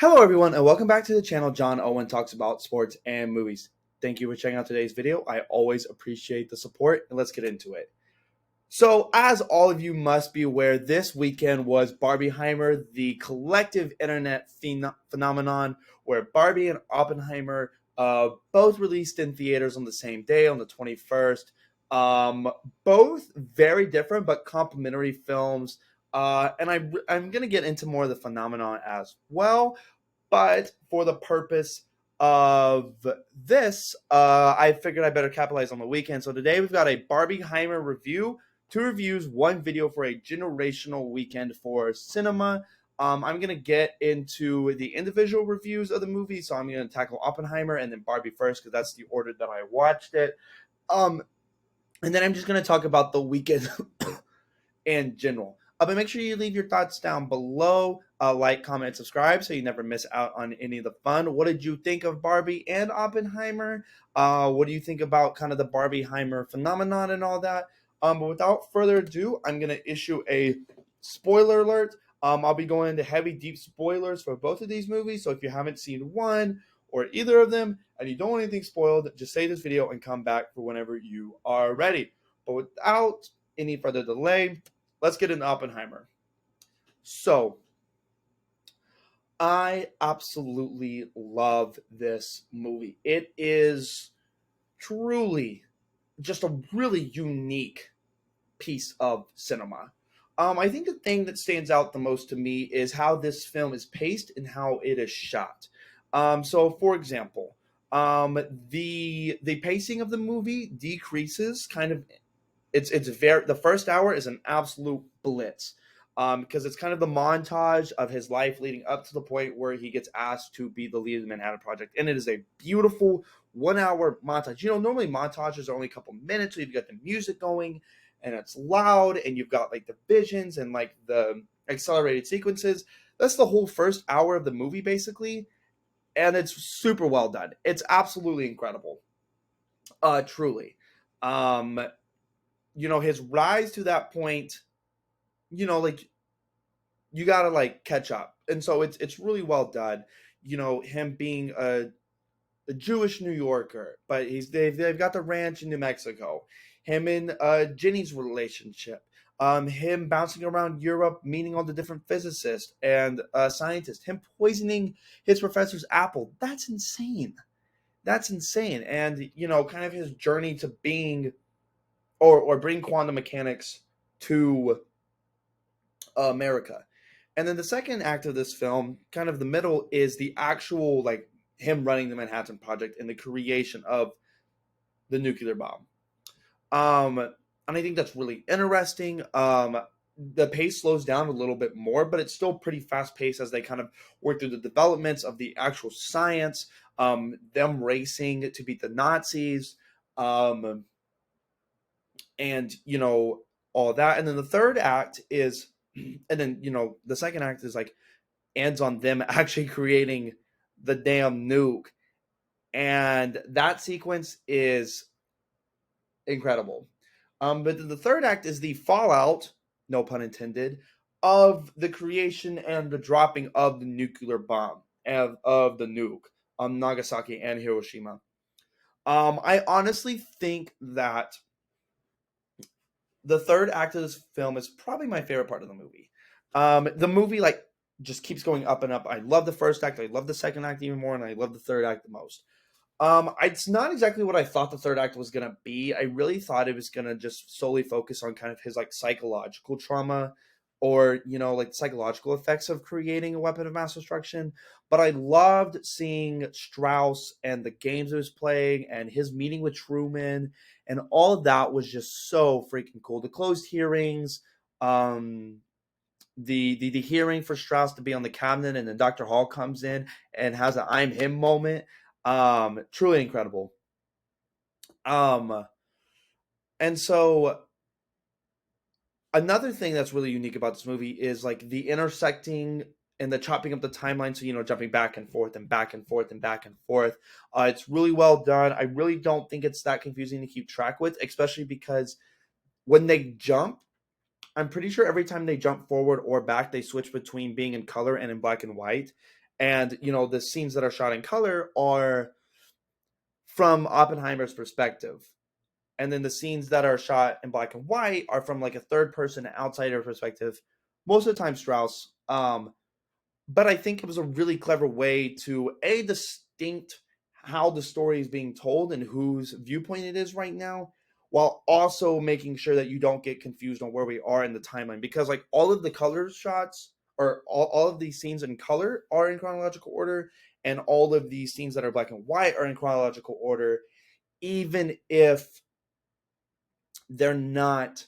Hello, everyone, and welcome back to the channel. John Owen talks about sports and movies. Thank you for checking out today's video. I always appreciate the support, and let's get into it. So, as all of you must be aware, this weekend was Barbenheimer, the collective internet phenomenon where Barbie and Oppenheimer both released in theaters on the same day, on the 21st. Both very different but complementary films. I'm going to get into more of the phenomenon as well. But for the purpose of this, I figured I better capitalize on the weekend. So today we've got a Barbenheimer review, two reviews, one video for a generational weekend for cinema. I'm going to get into the individual reviews of the movie. So I'm going to tackle Oppenheimer and then Barbie first because that's the order that I watched it. And then I'm just going to talk about the weekend in general. But make sure you leave your thoughts down below. Like, comment, subscribe so you never miss out on any of the fun. What did you think of Barbie and Oppenheimer? What do you think about kind of the Barbieheimer phenomenon and all that? But without further ado, I'm going to issue a spoiler alert. I'll be going into heavy, deep spoilers for both of these movies. So if you haven't seen one or either of them and you don't want anything spoiled, just save this video and come back for whenever you are ready. But without any further delay, let's get into Oppenheimer. So, I absolutely love this movie. It is truly just a really unique piece of cinema. I think the thing that stands out the most to me is how this film is paced and how it is shot. So, for example, the pacing of the movie decreases kind of. It's very, the first hour is an absolute blitz, because it's kind of the montage of his life leading up to the point where he gets asked to be the lead of the Manhattan Project, and it is a beautiful 1 hour montage. Normally montages are only a couple minutes, so you've got the music going, and it's loud, and you've got like the visions and like the accelerated sequences. That's the whole first hour of the movie basically, and it's super well done. It's absolutely incredible, truly. Um, his rise to that point, like you gotta like catch up, and so it's really well done. Him being a Jewish New Yorker, but they've got the ranch in New Mexico. Him and Jenny's relationship. Him bouncing around Europe, meeting all the different physicists and scientists. Him poisoning his professor's apple. That's insane. That's insane. And kind of his journey to being or bring quantum mechanics to America. And then the second act of this film, kind of the middle, is the actual like him running the Manhattan Project and the creation of the nuclear bomb. And I think that's really interesting. The pace slows down a little bit more, but it's still pretty fast paced as they kind of work through the developments of the actual science, them racing to beat the Nazis, and all that. And then the third act is, and then the second act is like ends on them actually creating the damn nuke, and that sequence is incredible. But then the third act is the fallout, no pun intended, of the creation and the dropping of the nuclear bomb, of the nuke, Nagasaki and Hiroshima. I honestly think that the third act of this film is probably my favorite part of the movie. The movie like just keeps going up and up. I love the first act. I love the second act even more, and I love the third act the most. It's not exactly what I thought the third act was gonna be. I really thought it was gonna just solely focus on kind of his like psychological trauma, or like psychological effects of creating a weapon of mass destruction. But I loved seeing Strauss and the games he was playing and his meeting with Truman, and all of that was just so freaking cool. The closed hearings, the hearing for Strauss to be on the cabinet, and then Dr. Hall comes in and has an "I'm him" moment. Truly incredible. And so another thing that's really unique about this movie is like the intersecting and the chopping up the timeline. So, jumping back and forth and back and forth and back and forth. It's really well done. I really don't think it's that confusing to keep track with, especially because when they jump, I'm pretty sure every time they jump forward or back, they switch between being in color and in black and white. And the scenes that are shot in color are from Oppenheimer's perspective, and then the scenes that are shot in black and white are from like a third person outsider perspective, most of the time Strauss. But I think it was a really clever way to distinct how the story is being told and whose viewpoint it is right now, while also making sure that you don't get confused on where we are in the timeline, because like all of the color shots, or all of these scenes in color are in chronological order, and all of these scenes that are black and white are in chronological order, even if they're not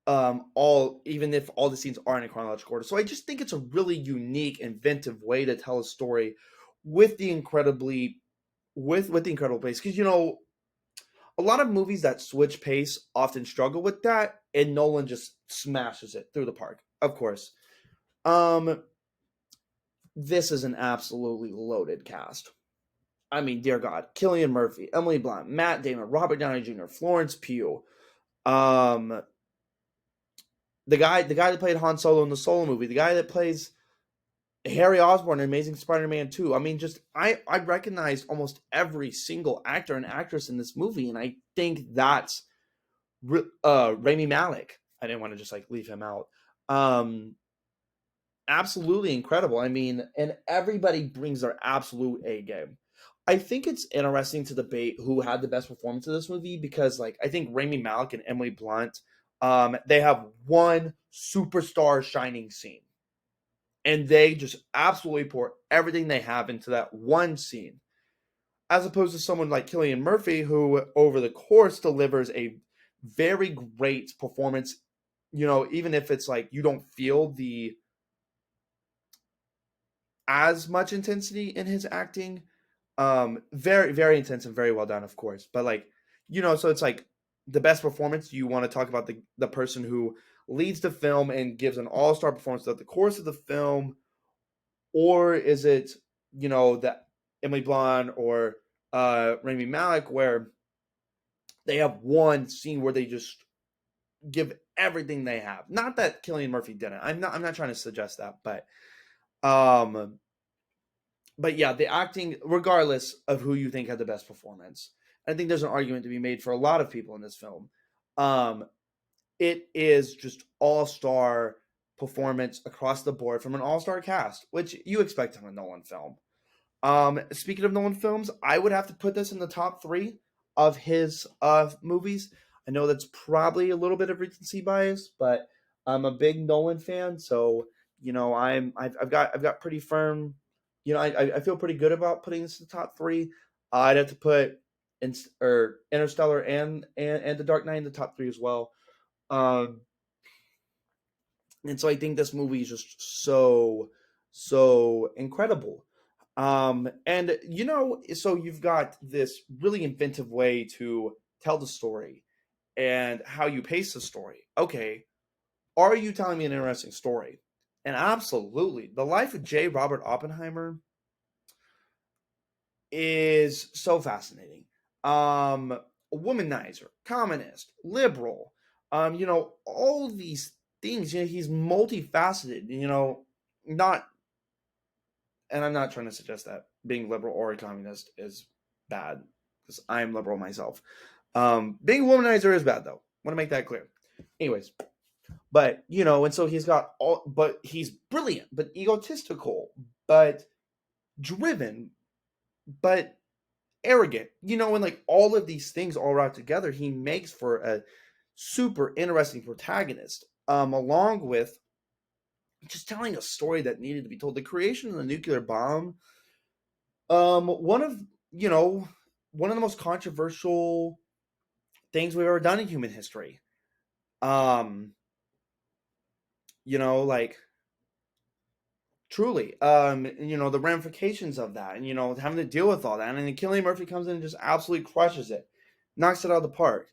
all even if all the scenes are in a chronological order. So I just think it's a really unique, inventive way to tell a story with the incredibly with the incredible pace. Because a lot of movies that switch pace often struggle with that, and Nolan just smashes it through the park. Of course. Um this is an absolutely loaded cast. I mean, dear God, Cillian Murphy, Emily Blunt, Matt Damon, Robert Downey Jr., Florence Pugh, um, the guy that played Han Solo in the Solo movie, the guy that plays Harry Osborn in Amazing Spider-Man 2. I mean, just I recognized almost every single actor and actress in this movie, and I think that's Rami Malek. I didn't want to just like leave him out. Um, Absolutely incredible. I mean, and everybody brings their absolute A game. I think it's interesting to debate who had the best performance in this movie, because like I think Rami Malek and Emily Blunt, they have one superstar shining scene, and they just absolutely pour everything they have into that one scene, as opposed to someone like Cillian Murphy, who over the course delivers a very great performance. Even if it's like you don't feel the as much intensity in his acting. Very, very intense and very well done, of course. But like, so it's like the best performance. You want to talk about the person who leads the film and gives an all-star performance throughout the course of the film, or is it that Emily Blunt or Rami Malek, where they have one scene where they just give everything they have? Not that Cillian Murphy didn't. I'm not trying to suggest that, um but yeah, the acting, regardless of who you think had the best performance, I think there's an argument to be made for a lot of people in this film. Um, it is just all-star performance across the board from an all-star cast, which you expect from a Nolan film. Speaking of Nolan films, I would have to put this in the top three of his movies. I know that's probably a little bit of recency bias, but I'm a big Nolan fan, so I've got pretty firm. I feel pretty good about putting this in the top three. I'd have to put Interstellar and The Dark Knight in the top three as well. Um, and so I think this movie is just so incredible. And so you've got this really inventive way to tell the story and how you pace the story. Okay, are you telling me an interesting story? And absolutely, the life of J. Robert Oppenheimer is so fascinating. A womanizer, communist, liberal, all these things. He's multifaceted. Not, and I'm not trying to suggest that being liberal or a communist is bad, because I'm liberal myself. Being a womanizer is bad, though. Want to make that clear. Anyways, but and so he's got all, but he's brilliant, but egotistical, but driven, but arrogant, and like all of these things all wrapped together, he makes for a super interesting protagonist, along with just telling a story that needed to be told. The creation of the nuclear bomb, one of one of the most controversial things we've ever done in human history. Um, like truly, the ramifications of that, and having to deal with all that, and then Cillian Murphy comes in and just absolutely crushes it, knocks it out of the park.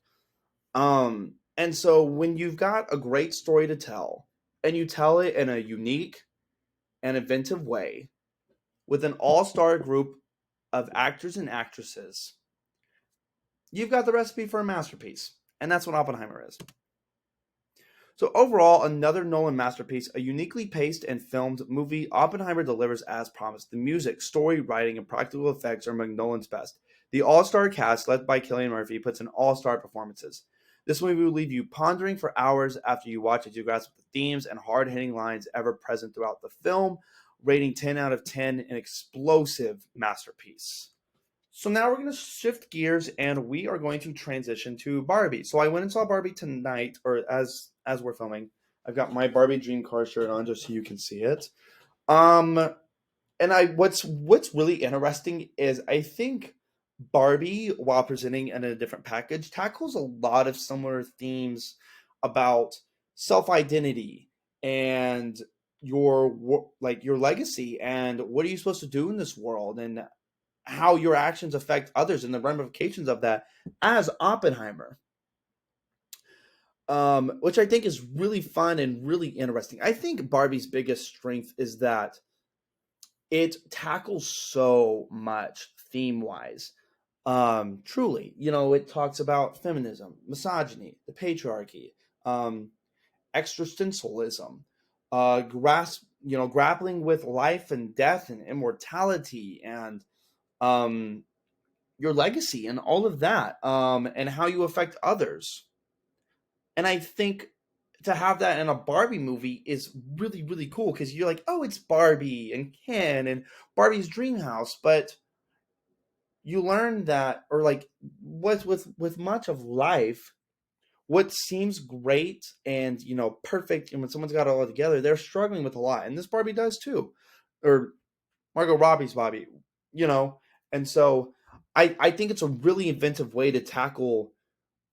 And so when you've got a great story to tell, and you tell it in a unique and inventive way with an all-star group of actors and actresses, you've got the recipe for a masterpiece. And that's what Oppenheimer is. So overall, another Nolan masterpiece, a uniquely paced and filmed movie. Oppenheimer delivers as promised. The music, story, writing, and practical effects are among Nolan's best. The all-star cast, led by Cillian Murphy, puts in all-star performances. This movie will leave you pondering for hours after you watch it to grasp the themes and hard-hitting lines ever present throughout the film. Rating 10 out of 10, an explosive masterpiece. So now we're going to shift gears and we are going to transition to Barbie. So I went and saw Barbie tonight, or as we're filming. I've got my Barbie Dream Car shirt on just so you can see it. Um, and I what's really interesting is I think Barbie, while presenting in a different package, tackles a lot of similar themes about self identity and your legacy and what are you supposed to do in this world and how your actions affect others and the ramifications of that as Oppenheimer, which I think is really fun and really interesting. I think Barbie's biggest strength is that it tackles so much theme wise. Truly, it talks about feminism, misogyny, the patriarchy, um, existentialism, grappling with life and death and immortality and um, your legacy and all of that, and how you affect others. And I think to have that in a Barbie movie is really, really cool because you're like, oh, it's Barbie and Ken and Barbie's dream house, but you learn that, or like, with much of life, what seems great and perfect, and when someone's got it all together, they're struggling with a lot, and this Barbie does too, or Margot Robbie's Bobby, you know, and so I think it's a really inventive way to tackle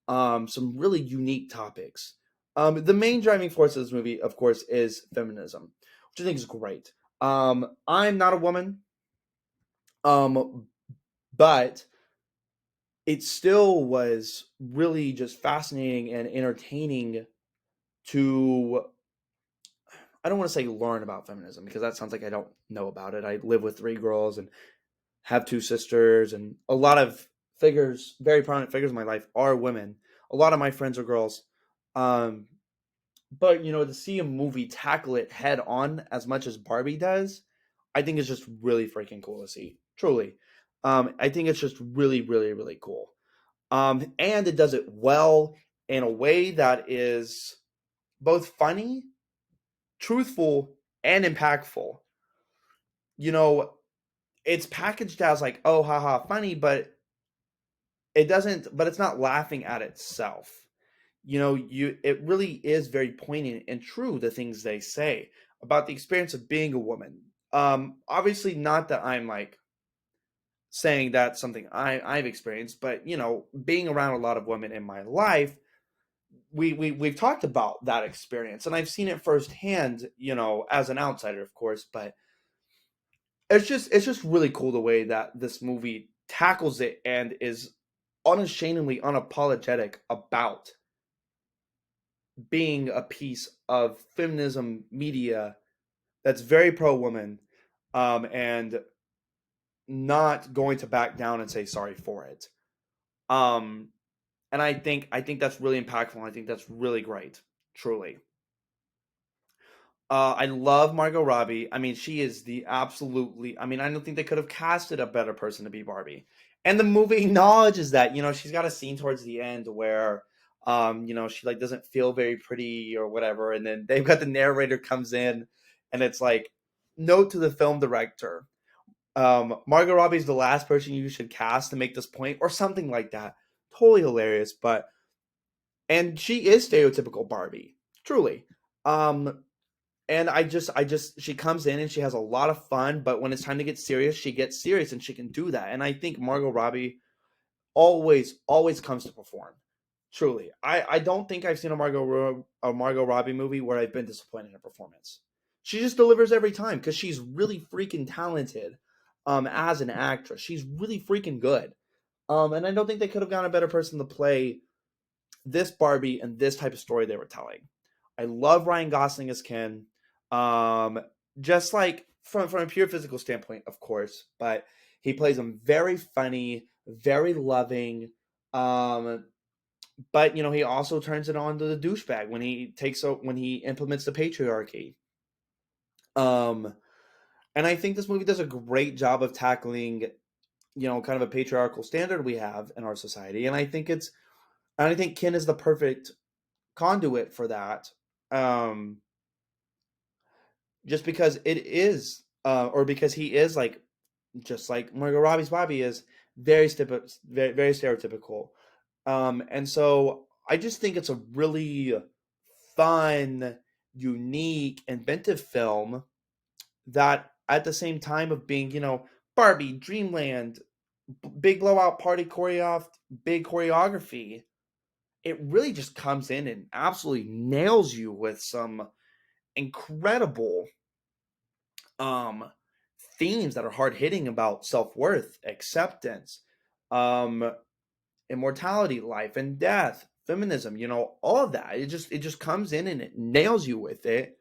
some really unique topics. The main driving force of this movie, of course, is feminism, which I think is great. I'm not a woman, but it still was really just fascinating and entertaining to, I don't want to say learn about feminism because that sounds like I don't know about it. I live with three girls and have two sisters, and a lot of figures, very prominent figures in my life, are women. A lot of my friends are girls. Um, but to see a movie tackle it head on as much as Barbie does, I think is just really freaking cool to see. Truly, I think it's just really, really, really cool. And it does it well in a way that is both funny, truthful, and impactful. You know, it's packaged as like, oh, haha, funny, but it's not laughing at itself. It really is very poignant and true, the things they say about the experience of being a woman. Obviously not that I'm like saying that's something I've experienced, but being around a lot of women in my life, we've talked about that experience, and I've seen it firsthand, as an outsider, of course, but it's just really cool the way that this movie tackles it and is unashamedly unapologetic about being a piece of feminism media that's very pro woman, and not going to back down and say sorry for it. Um, and I think that's really impactful. I think that's really great, truly. I love Margot Robbie. I mean, she is the absolutely. I mean, I don't think they could have casted a better person to be Barbie. And the movie acknowledges that. She's got a scene towards the end where, she like doesn't feel very pretty or whatever, and then they've got the narrator comes in, and it's like, note to the film director, Margot Robbie's the last person you should cast to make this point, or something like that. Totally hilarious, and she is stereotypical Barbie, truly. Um, and she comes in and she has a lot of fun, but when it's time to get serious, she gets serious and she can do that. And I think Margot Robbie always comes to perform. Truly. I don't think I've seen a Margot Robbie movie where I've been disappointed in a performance. She just delivers every time because she's really freaking talented as an actress. She's really freaking good. And I don't think they could have gotten a better person to play this Barbie and this type of story they were telling. I love Ryan Gosling as Ken. Um, just like from a pure physical standpoint, of course, but he plays him very funny, very loving, um, But he also turns it on to the douchebag when he implements the patriarchy. Um, and I think this movie does a great job of tackling kind of a patriarchal standard we have in our society, and I think Ken is the perfect conduit for that. Um, just because it is, or because he is like just like Margot Robbie's Bobby is very stereotypical. And so I just think it's a really fun, unique, inventive film that at the same time of being, Barbie, Dreamland, big blowout party choreographed, big choreography, it really just comes in and absolutely nails you with some incredible um themes that are hard hitting about self-worth, acceptance, um immortality, life and death, feminism, all of that. It just comes in and it nails you with it,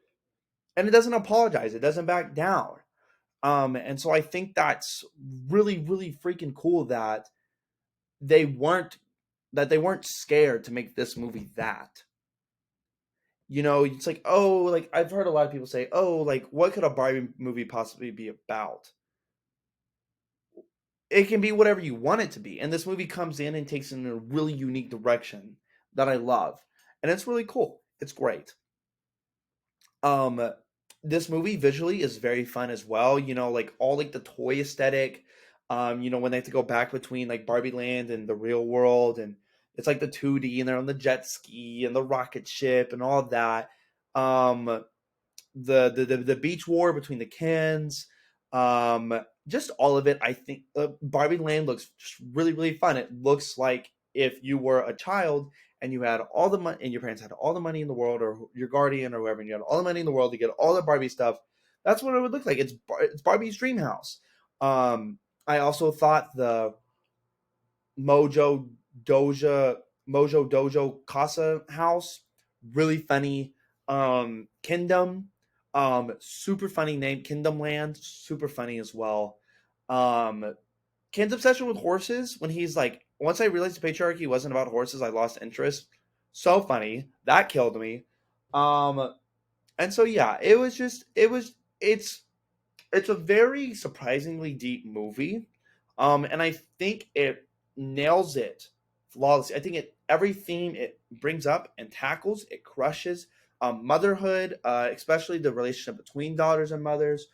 and it doesn't apologize, it doesn't back down. And so I think that's really, really freaking cool that they weren't they weren't scared to make this movie that. It's like, oh, like I've heard a lot of people say, oh, like what could a Barbie movie possibly be about? It can be whatever you want it to be. And this movie comes in and takes it in a really unique direction that I love. And it's really cool. It's great. Um this movie visually is very fun as well. Like all like the toy aesthetic. When they have to go back between like Barbie Land and the real world, and it's like the 2D and they're on the jet ski and the rocket ship and all of that. Um the beach war between the Kens, just all of it. I think Barbie Land looks just really, really fun. It looks like if you were a child and you had all the money and your parents had all the money in the world, or your guardian or whoever, and you had all the money in the world to get all the Barbie stuff. That's what it would look like. It's Barbie's dream house. I also thought the Mojo Doja Mojo Dojo Casa house really funny. Kingdom, super funny name. Kingdom Land, super funny as well. Um, Ken's obsession with horses, when he's like, once I realized the patriarchy wasn't about horses, I lost interest. So funny. That killed me. Um, and so yeah, it's a very surprisingly deep movie. And I think it nails it flawlessly. I think every theme it brings up and tackles, it crushes. Motherhood, especially the relationship between daughters and mothers,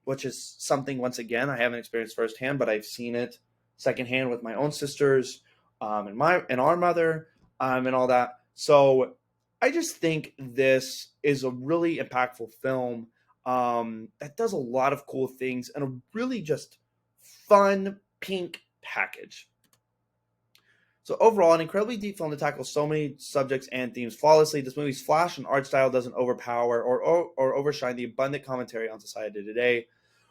which is something, once again, I haven't experienced firsthand, but I've seen it secondhand with my own sisters, and our mother, and all that. So I just think this is a really impactful film, that does a lot of cool things and a really just fun pink package. So overall, an incredibly deep film that tackles so many subjects and themes flawlessly. This movie's flash and art style doesn't overpower or overshine the abundant commentary on society today.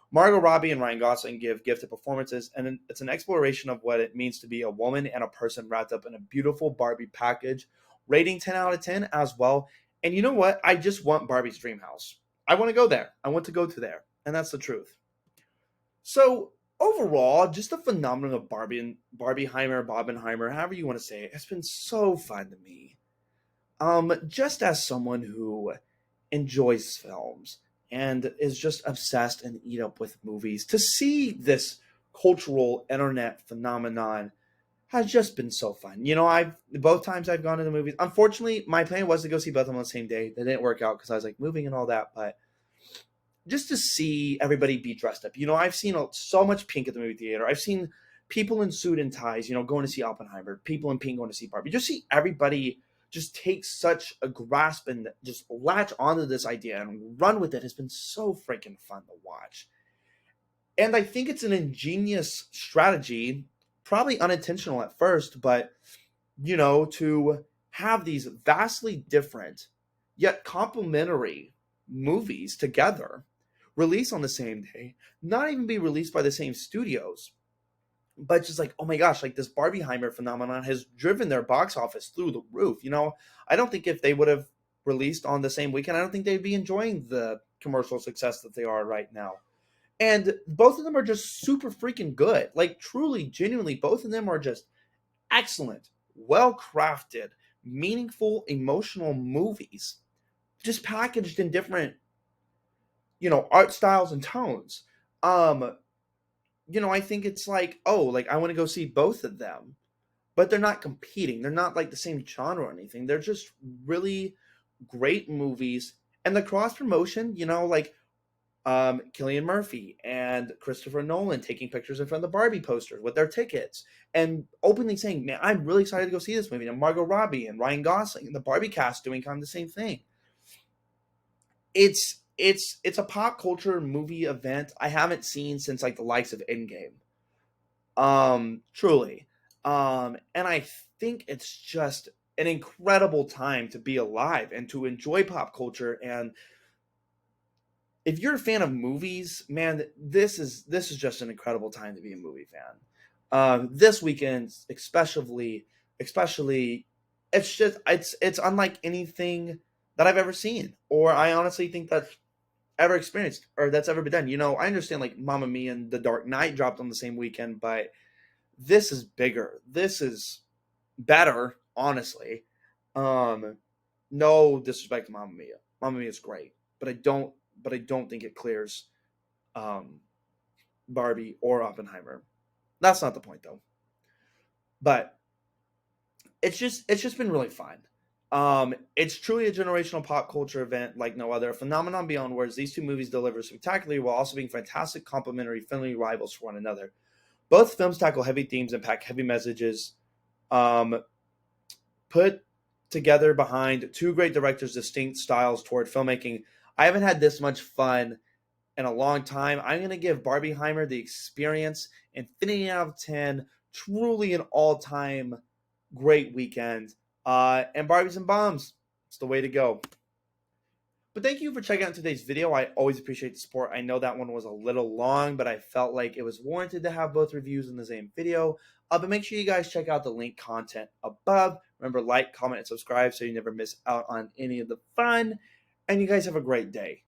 Margot Robbie and Ryan Gosling give gifted performances, and it's an exploration of what it means to be a woman and a person wrapped up in a beautiful Barbie package. Rating 10 out of 10 as well. And you know what? I just want Barbie's dream house. I want to go there. I want to go to there. And that's the truth. So overall, just the phenomenon of Barbie and Barbieheimer, Barbenheimer, however you want to say it, has been so fun to me. Just as someone who enjoys films and is just obsessed and eat up with movies, to see this cultural internet phenomenon has just been so fun. I've both times I've gone to the movies. Unfortunately, my plan was to go see both of them on the same day. That didn't work out because I was like moving and all that, but just to see everybody be dressed up. I've seen so much pink at the movie theater. I've seen people in suit and ties, going to see Oppenheimer, people in pink going to see Barbie. Just see everybody just take such a grasp and just latch onto this idea and run with it has been so freaking fun to watch. And I think it's an ingenious strategy, probably unintentional at first, but to have these vastly different yet complementary movies together, release on the same day, not even be released by the same studios, but just like, oh my gosh, like this Barbieheimer phenomenon has driven their box office through the roof. I don't think if they would have released on the same weekend, I don't think they'd be enjoying the commercial success that they are right now. And both of them are just super freaking good. Like truly, genuinely, both of them are just excellent, well crafted, meaningful, emotional movies, just packaged in different, art styles and tones. Um, I think it's like, oh, like I want to go see both of them, but they're not competing. They're not like the same genre or anything. They're just really great movies. And the cross promotion, like Killian Murphy and Christopher Nolan taking pictures in front of the Barbie poster with their tickets and openly saying, "Man, I'm really excited to go see this movie." And Margot Robbie and Ryan Gosling and the Barbie cast doing kind of the same thing. It's a pop culture movie event I haven't seen since like the likes of Endgame. Truly. And I think it's just an incredible time to be alive and to enjoy pop culture. And if you're a fan of movies, man, this is just an incredible time to be a movie fan. This weekend, especially, it's unlike anything that I've ever seen, or I honestly think that's ever experienced, or that's ever been done. I understand like Mamma Mia and The Dark Knight dropped on the same weekend, but this is bigger. This is better, honestly. Um, no disrespect to Mamma Mia. Mamma Mia is great, but I don't think it clears um, Barbie or Oppenheimer. That's not the point though. But it's just been really fun. It's truly a generational pop culture event like no other. A phenomenon beyond words. These two movies deliver spectacularly while also being fantastic, complementary, friendly rivals for one another. Both films tackle heavy themes and pack heavy messages. Um, Put together behind two great directors' distinct styles toward filmmaking. I haven't had this much fun in a long time. I'm going to give Barbenheimer the experience infinity out of 10. Truly an all time great weekend. And Barbies and Bombs, it's the way to go. But thank you for checking out today's video. I always appreciate the support. I know that one was a little long, but I felt like it was warranted to have both reviews in the same video. But make sure you guys check out the link content above. Remember, like, comment, and subscribe so you never miss out on any of the fun. And you guys have a great day.